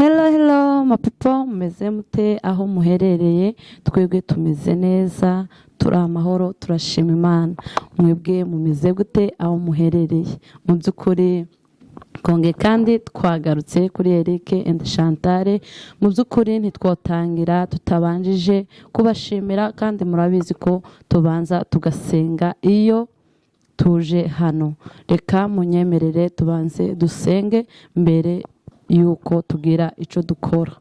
Hello mapipo, mumeze mute aho muherereye? Twebwe tumeze neza, turi amahoro, turashima Imana. Mwebwe mumeze gute aho muherereye? Mu by'ukuri konge kandi twagarutse kuri Eric and Chantal. Mu by'ukuri ntitwotangira tutabanjije kubashimira, kandi murabizi ko tubanza tugasenga iyo tuje hano. Reka munyemerere tubanze dusenge mbere yuko tugira ico dukora.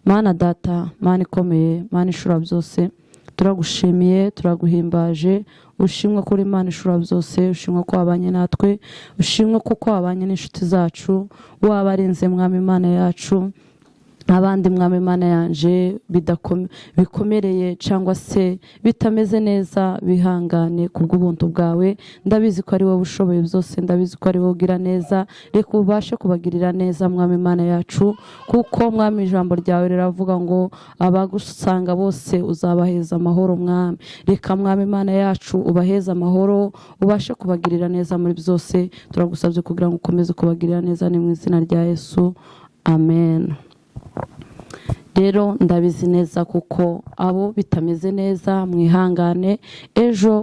Mana data, Mana ikomeye, Mana ishura byose, turagushimiye, turaguhimbaje. Ushimwe kuri Mana ishura byose, ushimwe ko wabanye natwe, ushimwe kuko wabanye n'inshuti zacu, wabarinze Mwami Mana yacu. Abandi Mwami Mana yanje bikomereye cyangwa se bitameze neza, bihangane kubw'ubuntu bwawe. Ndabizi ko ari wowe ushoboye byose, ndabizi ko ari wowe ugira neza. Reka ubashe kubagirira neza Mwami Mana yacu, kuko Mwami ijambo ryawe riravuga ngo abagusanga bose uzabaheza amahoro. Mwami, reka Mwami Mana yacu ubaheza amahoro, ubashe kubagirira neza muri byose. Turagusabye kugira ngo ukomeze kubagirira neza, ni mu izina rya Yesu, amen. Rero ndabizi neza kuko abo bitameze neza mwihangane, ejo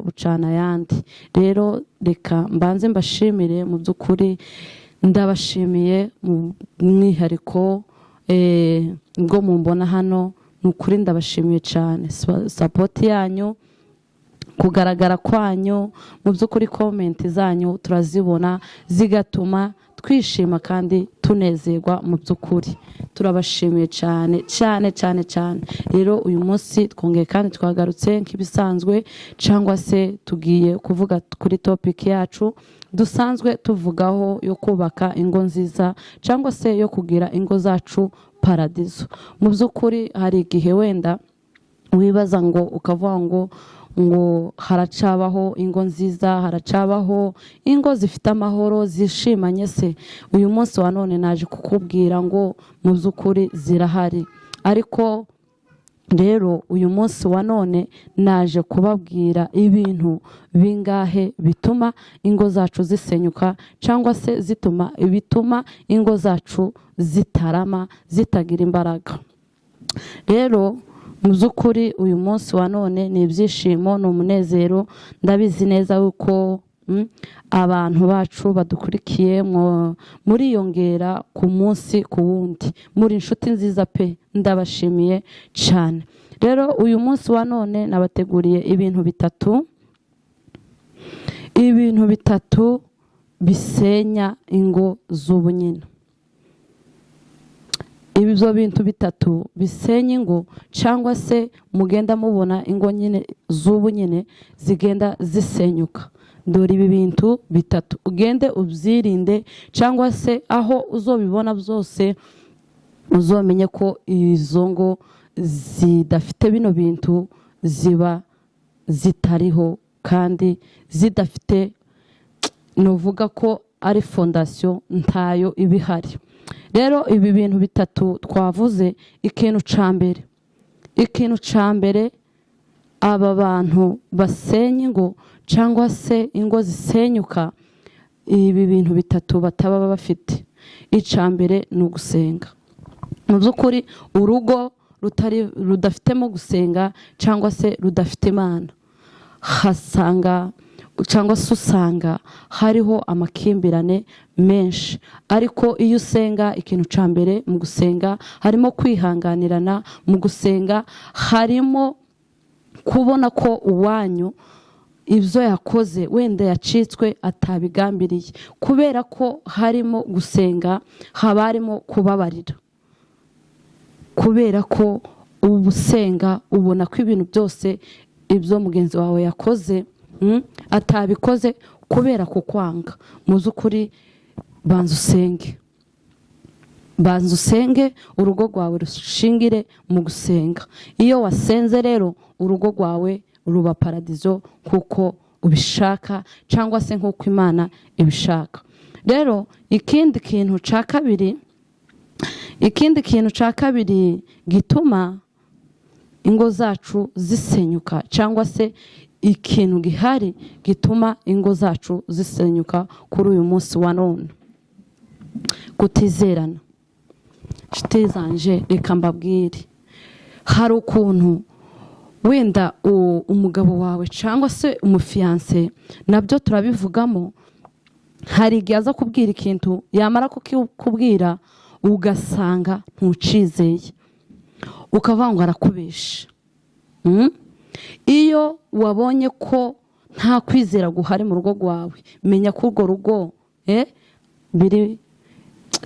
bucana yandi. Rero reka mbanze mbashimire. Mu by'ukuri ndabashimiye mu mwihariko ngo mumbona hano. Nukuri ndabashimiye cyane support yanyu, kugaragara kwanyu. Mu by'ukuri comment zanyu turazibona, zigatuma twishima kandi tunezerwa. Mu by'ukuri turabashimiye cyane cyane cyane cyane. Rero uyu munsi twongeye kandi twagarutse nk'ibisanzwe, cyangwa se tugiye kuvuga kuri topic yacu dusanzwe tuvugaho, yo kubaka ingo nziza cyangwa se yo kugira ingo zacu paradizo. Mu by'ukuri hari igihe wenda wibaza ngo ukavuga ngo haracabaho ingo nziza, haracabaho ingo zifite amahoro, zishimanye. Se uyu munsi wa none naje kukubwira ngo mu by'ukuri zirahari. Ariko rero uyu munsi wa none naje kubabwira ibintu bingahe bituma ingo zacu zisenyuka, cyangwa se bituma ingo zacu zitarama, zitagira imbaraga. Rero mu by'ukuri uyu munsi wa none ni ibyishimo, ni umunezero. Ndabizi neza yuko abantu bacu badukurikiye muriyongera ku munsi ku wundi, muri inshuti nziza pe. Ndabashimiye cyane. Rero uyu munsi wa none nabateguriye ibintu bitatu bisenya ingo z'ubunyine. Ibyo bintu bitatu bisenya ingo, cyangwa se mugenda mubona ingo nyine z'ubu nyine zigenda zisenyuka. Dore ibi bintu bitatu ugende ubyirinde, cyangwa se aho uzobibona byose uzomenye ko izo ngo zidafite bino bintu ziba zitariho, kandi zidafite, nuvuga ko ari fondasiyo ntayo ibihari. Rero ibi bintu bitatu twavuze, ikintu ca mbere aba bantu basenya ingo, cyangwa se ingo zisenyuka, ibi bintu bitatu bataba bafite. Ica mbere ni ugusenga. Mu by'ukuri urugo rudafitemo gusenga, cyangwa se rudafite Imana, cyangwa se usanga hariho amakimbirane menshi. Ariko iyo usenga, ikintu ca mbere mu gusenga harimo kwihanganirana. Mu gusenga harimo kubona ko uwanyu ibyo yakoze wenda yacitswe atabigambiriye. Kubera ko harimo gusenga, haba harimo kubabarira. Kubera ko ubusenga ubona ko ibintu byose ibyo mugenzi wawe yakoze atabikoze kubera kukwanga. Mu by'ukuri banza usenge, urugo rwawe rushingire mu gusenga. Iyo wasenze rero urugo rwawe ruba paradizo kuko ubishaka, cyangwa se nk'uko Imana ibishaka. Rero ikindi kintu cya kabiri gituma ingo zacu zisenyuka, cyangwa se ikintu gihari gituma ingo zacu zisenyuka kuri uyu munsi wa none, kutizerana. nshuti zanje reka mbabwire, hari ukuntu wenda umugabo wawe cyangwa se umufiyanse, nabyo turabivugamo, hari igihe aza kubwira ikintu yamara kukubwira ugasanga ntucizeye, ukavuga ngo arakubesha. Iyo wabonye ko nta kwizera guhari mu rugo rwawe, menya ko urwo rugo biri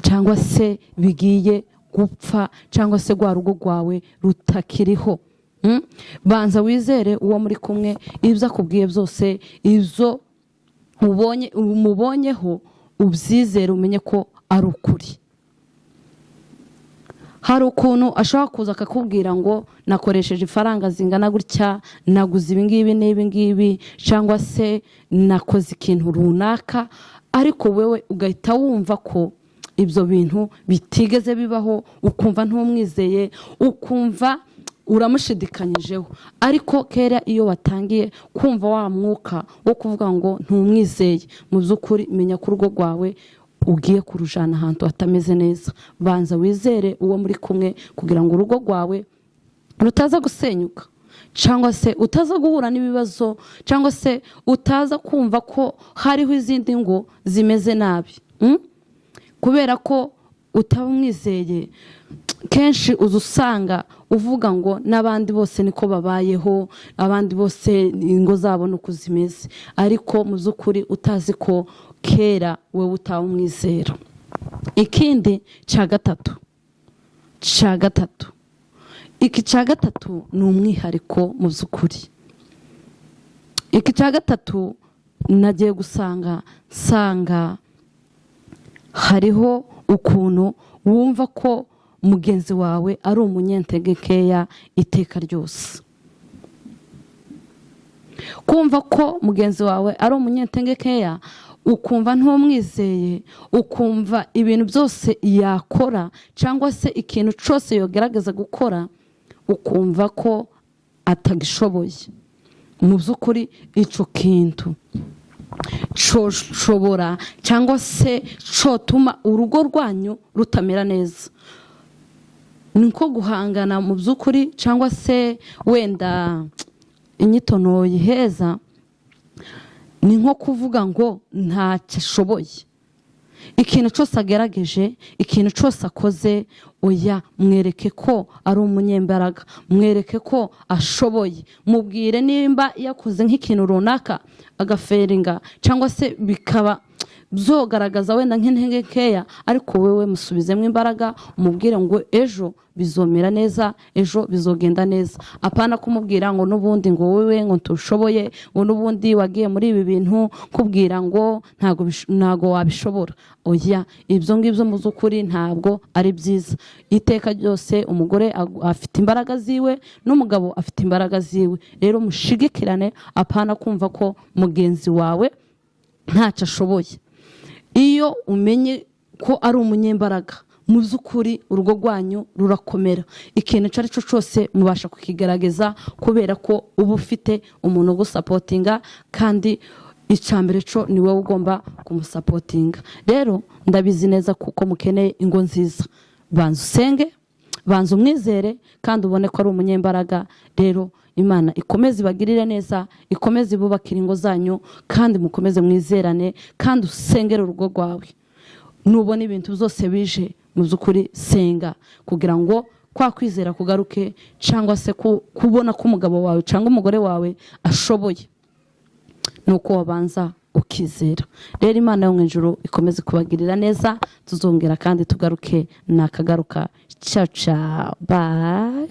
cyangwa se bigiye gupfa, cyangwa se rwa rugo rwawe rutakiriho. Banza wizere uwo muri kumwe, ibyo akubwiye byose, ibyo umubonyeho ubyizere, umenye ko ari ukuri. Hari ukuntu ashobora kuza akakubwira ngo nakoresheje ifaranga zingana gutya, naguze ibingibi n'ibingibi, cyangwa se nakoze ikintu runaka, ariko wewe ugahita wumva ko ibyo bintu bitigeze bibaho, ukumva ntumwizeye, ukumva uramushidikanyijeho. Ariko kera iyo watangiye kumva wa mwuka wo kuvuga ngo ntumwizeye, mu by'ukuri menya ko urugo rwawe ugiye kurujana ahantu hatameze neza. Banza wizere uwo muri kumwe kugira ngo urugo rwawe rutaza gusenyuka, cyangwa se utaza guhura n'ibibazo, cyangwa se utaza kumva ko hariho izindi ngo zimeze nabi kubera ko utamwizeye. Kenshi uza usanga uvuga ngo n'abandi bose niko babayeho, abandi bose ingo zabo nuko zimeze, ariko mu by'ukuri utazi ko kera wowe utawumwizera. Ikindi cya gatatu, iki cya gatatu ni umwihariko mu by'ukuri. Iki cya gatatu nagiye nsanga hariho ukuntu wumva ko mugenzi wawe ari umunyentege nkeya iteka ryose. Kumva ko mugenzi wawe ari umunyentege nkeya, ukumva ntumwizeye, ukumva ibintu byose yakora cyangwa se ikintu cyose yogerageza gukora ukumva ko atagishoboye. Mu by'ukuri icyo kintu coshobora cyangwa se cotuma urugo rwanyu rutamera neza. Niko guhangana mu by'ukuri, cyangwa se wenda inyito ntoyiheza, ni nko kuvuga ngo ntacyo ashoboye. Ikintu cyose agerageje, ikintu cyose akoze, oya mwereke ko ari umunyembaraga, mwereke ko ashoboye. Mubwire nimba yakoze nk'ikintu runaka agaferinga, cyangwa se bikaba byogaragaza wenda nk'intege nkeya, ariko wewe musubizemo imbaraga, umubwire ngo ejo bizomera neza, ejo bizogenda neza. Apana kumubwira ngo n'ubundi ngo wewe ngo ntushoboye, ngo n'ubundi wagiye muri ibi bintu, kubwira ngo ntago wabishobora. Oya, ibyo ngibyo mu by'ukuri ntabwo ari byiza. Iteka ryose umugore afite imbaraga ziwe n'umugabo afite imbaraga ziwe. Rero mushigikirane, apana kumva ko mugenzi wawe ntacyo ashoboye. Iyo umenye ko ari umunyembaraga, mu by'ukuri urugo rwanyu rurakomera. Ikintu icyo ari cyo cyose mubasha kukigaragaza, kubera ko uba ufite umuntu ugusapotinga, kandi icyambere cyo ni wowe ugomba kumusapotinga. Rero ndabizi neza kuko mukeneye ingo nziza. Banza usenge, banza umwizere, kandi ubone ko ari umunyembaraga. Rero Imana ikomeze ibagirire neza, ikomeze ibubakire ingo zanyu, kandi mukomeze mwizerane, kandi usengere urugo rwawe. Nubona ibintu byose bije, mu by'ukuri senga kugira ngo kwa kwizera kugaruke, cyangwa se kubona ko umugabo wawe cyangwa umugore wawe ashoboye, nuko wabanza ukizera. Rero Imana yo mu ijuru ikomeze kubagirira neza. Tuzongera kandi tugaruke nakagaruka. Ciao ciao, bye.